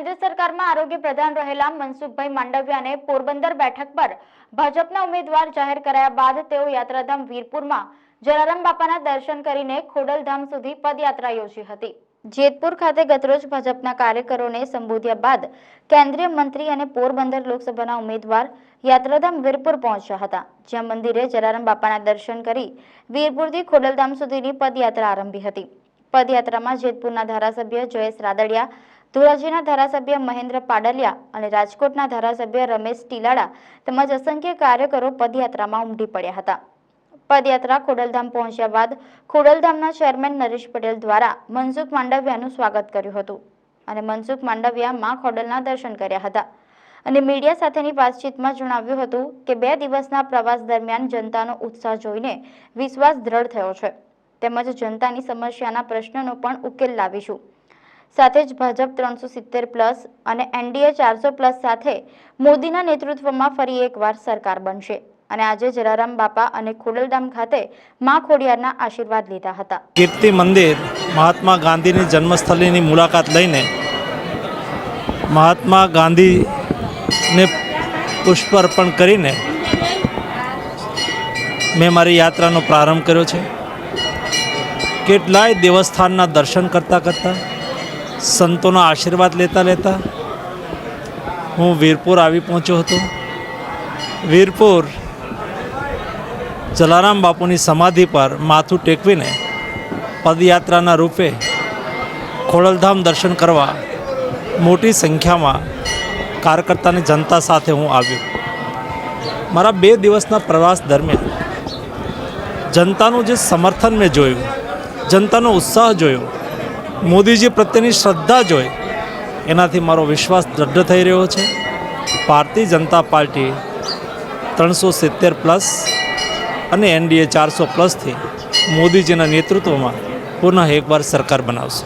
કેન્દ્ર સરકારમાં આરોગ્ય પ્રધાન રહેલા મનસુખભાઈ માંડવિયાને પોરબંદર બેઠક પર ભાજપના ઉમેદવાર જાહેર કરાયા બાદ તેઓ યાત્રાધામ વીરપુરમાં જલારામ બાપાના દર્શન કરીને ખોડલધામ સુધી પદયાત્રા યોજી હતી। જેતપુર ખાતે ગતરોજ ભાજપના કાર્યકરોને સંબોધ્યા બાદ કેન્દ્રીય મંત્રી અને પોરબંદર લોકસભાના ઉમેદવાર યાત્રાધામ વીરપુર પહોંચ્યા હતા, જ્યાં મંદિરે જલારામ બાપાના દર્શન કરી વીરપુરથી ખોડલધામ સુધીની પદયાત્રા આરંભી હતી। પદયાત્રામાં જેતપુરના ધારાસભ્ય જયેશ રાદડિયા, ધોરાજીના ધારાસભ્ય મહેન્દ્ર પાડલિયા અને રાજકોટના ધારાસભ્ય રમેશ ટીલાડા તેમજ અસંખ્ય કાર્યકરો પદયાત્રામાં ઉમટી પડ્યા હતા। પદયાત્રા ખોડલધામ પહોંચ્યા બાદ ખોડલધામના ચેરમેન નરેશ પટેલ દ્વારા મનસુખ માંડવિયાનું સ્વાગત કર્યું હતું અને મનસુખ માંડવિયા માં ખોડલના દર્શન કર્યા હતા અને મીડિયા સાથેની વાતચીતમાં જણાવ્યું હતું કે 2 દિવસના પ્રવાસ દરમિયાન જનતાનો ઉત્સાહ જોઈને વિશ્વાસ દ્રઢ થયો છે, તેમજ જનતાની સમસ્યાના પ્રશ્નોનો પણ ઉકેલ લાવીશું। સાથે જ ભાજપ 370+ અને એનડીએ 400+ સાથે મોદીના નેતૃત્વમાં ફરી એકવાર સરકાર બનશે અને આજે જલારામ બાપા અને ખોડલધામ ખાતે માં ખોડિયારના આશીર્વાદ લીધા હતા। કીર્તિ મંદિર મહાત્મા ગાંધીની જન્મસ્થળીની મુલાકાત લઈને મહાત્મા ગાંધીને પુષ્પ અર્પણ કરીને મેં મારી યાત્રાનો પ્રારંભ કર્યો છે। કેટલાય દેવસ્થાનના દર્શન કરતાં સંતોના આશીર્વાદ લેતા હું વીરપુર આવી પહોંચ્યો હતો। વીરપુર જલારામ બાપુની સમાધિ પર માથું ટેકવીને પદયાત્રાના રૂપે ખોડલધામ દર્શન કરવા મોટી સંખ્યામાં કાર્યકર્તાની જનતા સાથે હું આવ્યો। મારા 2 દિવસના પ્રવાસ દરમિયાન જનતાનું જે સમર્થન મેં જોયું, જનતાનો ઉત્સાહ જોયો, મોદીજી પ્રત્યેની શ્રદ્ધા જોઈ, એનાથી મારો વિશ્વાસ દૃઢ થઈ રહ્યો છે। ભારતીય જનતા પાર્ટી 370+ અને એનડીએ 400+થી મોદીજીના નેતૃત્વમાં પુનઃ એકવાર સરકાર બનાવશે।